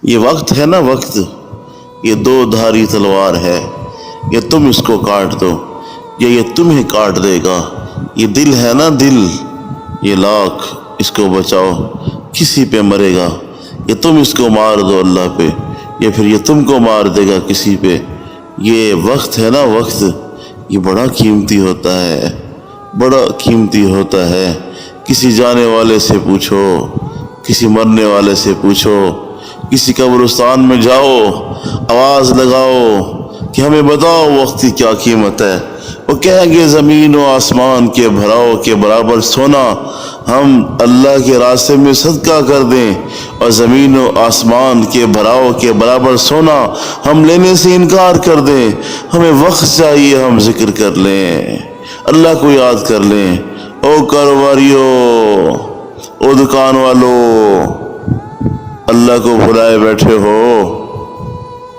یہ وقت ہے نا وقت، یہ دو دھاری تلوار ہے، یا تم اس کو کاٹ دو یا یہ تمہیں کاٹ دے گا۔ یہ دل ہے نا دل، یہ لاکھ اس کو بچاؤ کسی پہ مرے گا۔ یا تم اس کو مار دو اللہ پہ، یا پھر یہ تم کو مار دے گا کسی پہ۔ یہ وقت ہے نا وقت، یہ بڑا قیمتی ہوتا ہے، بڑا قیمتی ہوتا ہے۔ کسی جانے والے سے پوچھو، کسی مرنے والے سے پوچھو، کسی قبرستان میں جاؤ، آواز لگاؤ کہ ہمیں بتاؤ وقت کی کیا قیمت ہے۔ وہ کہیں گے زمین و آسمان کے بھراؤ کے برابر سونا ہم اللہ کے راستے میں صدقہ کر دیں، اور زمین و آسمان کے بھراؤ کے برابر سونا ہم لینے سے انکار کر دیں۔ ہمیں وقت چاہیے، ہم ذکر کر لیں، اللہ کو یاد کر لیں۔ او کاروباریوں، او دکان والوں، اللہ کو بھلائے بیٹھے ہو،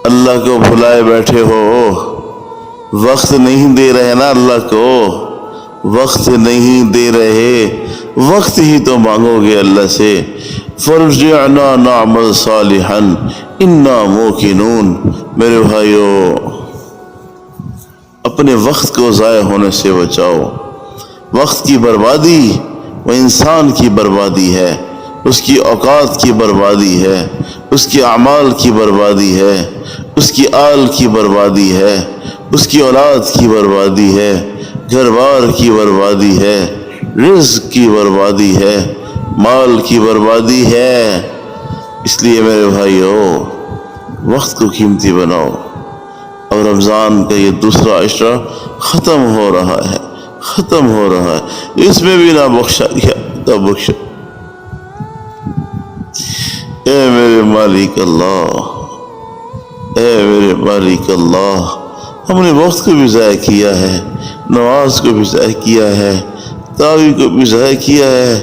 اللہ کو بھلائے بیٹھے ہو، وقت نہیں دے رہے نا اللہ کو، وقت نہیں دے رہے، وقت ہی تو مانگو گے اللہ سے۔ فرجعنا نعمل صالحا انا موقنون۔ میرے بھائیو، اپنے وقت کو ضائع ہونے سے بچاؤ۔ وقت کی بربادی وہ انسان کی بربادی ہے، اس کی اوقات کی بربادی ہے، اس کے اعمال کی بربادی ہے، اس کی آل کی بربادی ہے، اس کی اولاد کی بربادی ہے، گھر بار کی بربادی ہے، رزق کی بربادی ہے، مال کی بربادی ہے۔ اس لیے میرے بھائیو، وقت کو قیمتی بناؤ۔ اور رمضان کا یہ دوسرا عشرہ ختم ہو رہا ہے، ختم ہو رہا ہے، اس میں بھی نہ بخشا گیا نہ بخشا۔ اے میرے مالک اللہ، اے میرے مالک اللہ، ہم نے وقت کو بھی ضائع کیا ہے، نماز کو بھی ضائع کیا ہے، تراویح کو بھی ضائع کیا ہے،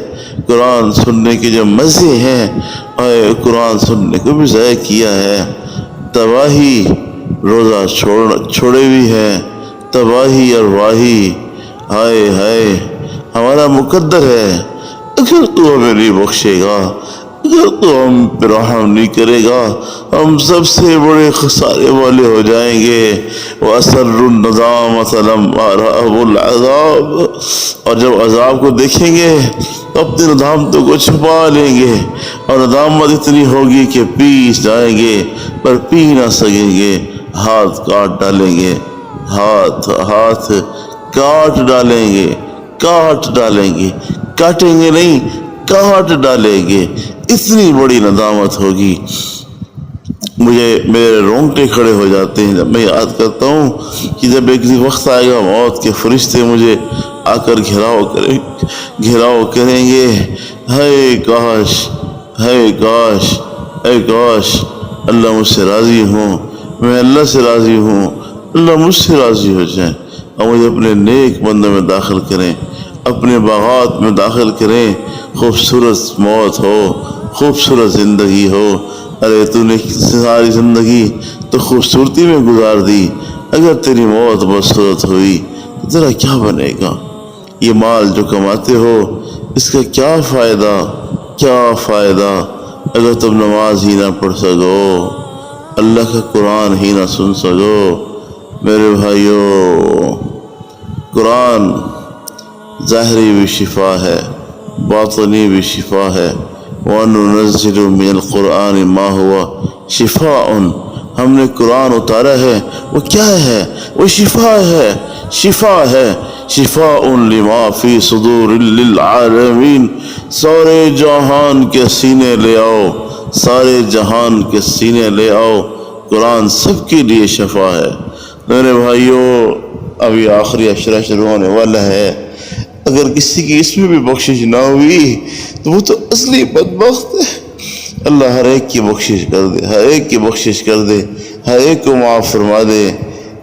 قرآن سننے کے جو مزے ہیں قرآن سننے کو بھی ضائع کیا ہے، تباہی، روزہ چھوڑے بھی ہیں، تباہی اور واہی۔ ہائے ہائے، ہمارا مقدر ہے، اگر تو ہمیں نہیں بخشے گا، اگر تو ہم پر رحم نہیں کرے گا، ہم سب سے بڑے خسارے والے ہو جائیں گے۔ وَأَسَرُّ النَّدَامَةَ لَمَّا رَأَوُا الْعَذَابَ، اور جب عذاب کو دیکھیں گے تو اپنی ندامتوں کو چھپا لیں گے، اور ندامت اتنی ہوگی کہ پیس جائیں گے پر پی نہ سکیں گے، ہاتھ کاٹ ڈالیں گے، ہاتھ کاٹ ڈالیں گے، کاٹ ڈالیں گے، کاٹیں گے نہیں، کاٹ ڈالیں گے، اتنی بڑی ندامت ہوگی۔ مجھے میرے رونگٹے کھڑے ہو جاتے ہیں جب میں یاد کرتا ہوں کہ جب ایک وقت آئے گا موت کے فرشتے مجھے آ کر گھیراؤ کریں گے۔ ہائے کاش، ہائے کاش، اے کاش اللہ مجھ سے راضی ہوں، میں اللہ سے راضی ہوں، اللہ مجھ سے راضی ہو جائے اور مجھے اپنے نیک بندوں میں داخل کریں، اپنے باغات میں داخل کریں۔ خوبصورت موت ہو، خوبصورت زندگی ہو۔ ارے تو نے ساری زندگی تو خوبصورتی میں گزار دی، اگر تیری موت بدصورت ہوئی تو تیرا کیا بنے گا؟ یہ مال جو کماتے ہو اس کا کیا فائدہ، کیا فائدہ اگر تم نماز ہی نہ پڑھ سکو، اللہ کا قرآن ہی نہ سن سکو۔ میرے بھائیو، قرآن ظاہری بھی شفا ہے، باطنی بھی شفا ہے۔ وَنُنَزِّلُ مِنَ الْقُرْآنِ مَا هُوَ شِفَاءٌ، ہم نے قرآن اتارا ہے، وہ کیا ہے؟ وہ شفا ہے، شفا ہے۔ شِفَاءٌ لِمَا فِي صُدُورِ لِلْعَالَمِينَ، سارے جہان کے سینے لے آؤ، سارے جہان کے سینے لے آؤ، قرآن سب کے لیے شفا ہے۔ میرے بھائیو، ابھی آخری عشرہ شروع ہونے والا ہے، اگر کسی کی اس میں بھی بخشش نہ ہوئی تو وہ تو اصلی بدبخت ہے۔ اللہ ہر ایک کی بخشش کر دے، ہر ایک کی بخشش کر دے، ہر ایک کو معاف فرما دے۔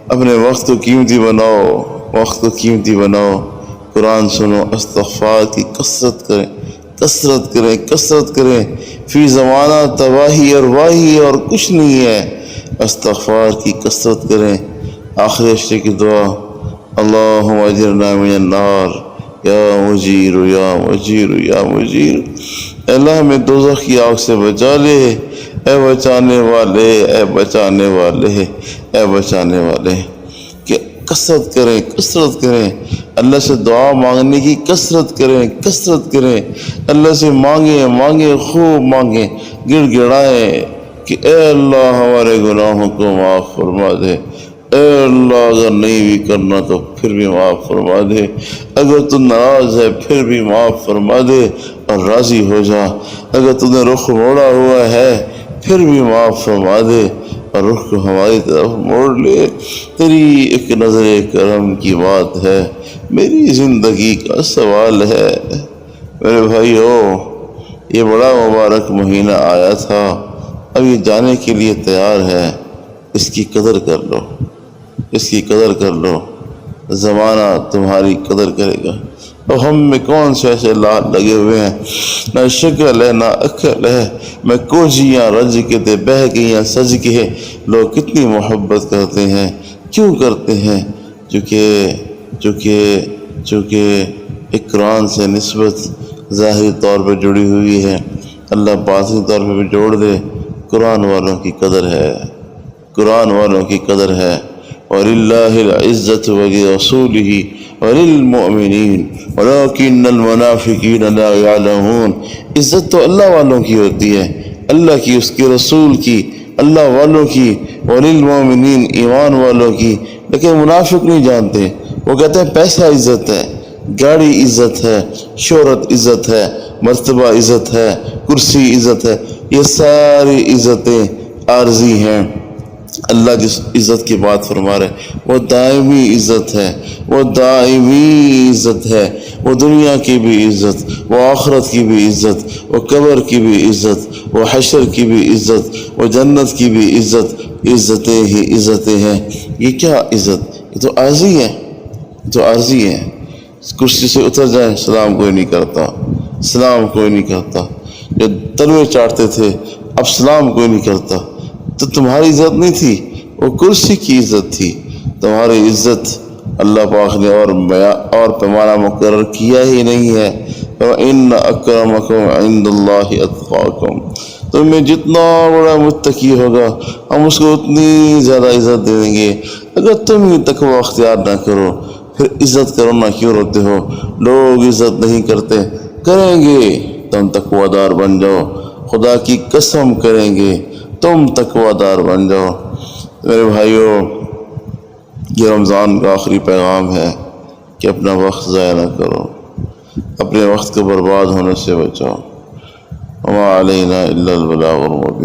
اپنے وقت کو قیمتی بناؤ، وقت کو قیمتی بناؤ، قرآن سنو، استغفار کی کثرت کریں، کثرت کریں، کثرت کریں۔ فی زمانہ تباہی اور واہی اور کچھ نہیں ہے، استغفار کی کثرت کریں۔ آخری عشرے کی دعا، اللہم اجرنا من النار یا مجیر یا مجیر یا مجیر، اللہ ہمیں دوزخ کی آگ سے بچا لے، اے بچانے والے، اے بچانے والے، اے بچانے والے، کہ کثرت کریں، کثرت کریں، اللہ سے دعا مانگنے کی کثرت کریں، کثرت کریں، اللہ سے مانگیں، مانگیں، خوب مانگیں، گڑ گڑائیں کہ اے اللہ ہمارے گناہوں کو معاف فرما دے، اے اللہ اگر نہیں بھی کرنا تو پھر بھی معاف فرما دے، اگر تو ناراض ہے پھر بھی معاف فرما دے اور راضی ہو جا، اگر تو نے رخ موڑا ہوا ہے پھر بھی معاف فرما دے اور رخ کو ہماری طرف موڑ لے، تیری ایک نظر کرم کی بات ہے، میری زندگی کا سوال ہے۔ میرے بھائیو، یہ بڑا مبارک مہینہ آیا تھا، اب یہ جانے کے لیے تیار ہے، اس کی قدر کر لو، اس کی قدر کر لو، زمانہ تمہاری قدر کرے گا۔ اور ہم میں کون سے ایسے لال لگے ہوئے ہیں، نہ شکل ہے نہ عقل ہے، میں کوجیاں رج کے تے بہ گئیاں سج کے، لوگ کتنی محبت کرتے ہیں، کیوں کرتے ہیں؟ چونکہ ایک قرآن سے نسبت ظاہری طور پہ جڑی ہوئی ہے، اللہ باطنی طور پہ بھی جوڑ دے، قرآن والوں کی قدر ہے، قرآن والوں کی قدر ہے۔ وَلِلَّهِ الْعِزَّةُ وَلِرَسُولِهِ وَلِلْمُؤْمِنِينَ وَلَكِنَّ الْمُنَافِقِينَ لَا يَعْلَمُونَ۔ عزت تو اللہ والوں کی ہوتی ہے، اللہ کی، اس کے رسول کی، اللہ والوں کی، وَلِلْمُؤْمِنِينَ ایمان والوں کی، لیکن منافق نہیں جانتے۔ وہ کہتے ہیں پیسہ عزت ہے، گاڑی عزت ہے، شہرت عزت ہے، مرتبہ عزت ہے، کرسی عزت ہے، یہ ساری عزتیں عارضی ہیں۔ اللہ جس عزت کی بات فرما رہے وہ دائمی عزت ہے، وہ دائمی عزت ہے، وہ دنیا کی بھی عزت، وہ آخرت کی بھی عزت، وہ قبر کی بھی عزت، وہ حشر کی بھی عزت، وہ جنت کی بھی عزت، عزتیں ہی عزتیں ہیں۔ یہ کیا عزت؟ یہ تو عارضی ہے، یہ تو عارضی ہے۔ کرسی سے اتر جائیں، سلام کوئی نہیں کرتا، سلام کوئی نہیں کرتا، جو تلوے چاٹتے تھے اب سلام کوئی نہیں کرتا۔ تو تمہاری عزت نہیں تھی، وہ کرسی کی عزت تھی، تمہاری عزت اللہ پاک نے اور پیمانہ مقرر کیا ہی نہیں ہے۔ وَإِنَّ أَكْرَمَكُمْ عِنْدَ اللَّهِ أَتْقَاكُمْ، تم میں جتنا بڑا متقی ہوگا ہم اس کو اتنی زیادہ عزت دیں گے۔ اگر تم ہی تقوی اختیار نہ کرو پھر عزت کرنا کیوں روتے ہو؟ لوگ عزت نہیں کرتے، کریں گے، تم تقوی دار بن جاؤ، خدا کی قسم کریں گے، تم تقوی دار بن جاؤ۔ میرے بھائیو، یہ رمضان کا آخری پیغام ہے کہ اپنا وقت ضائع نہ کرو، اپنے وقت کو برباد ہونے سے بچاؤ۔ وما علینا الا البلاغ المبین۔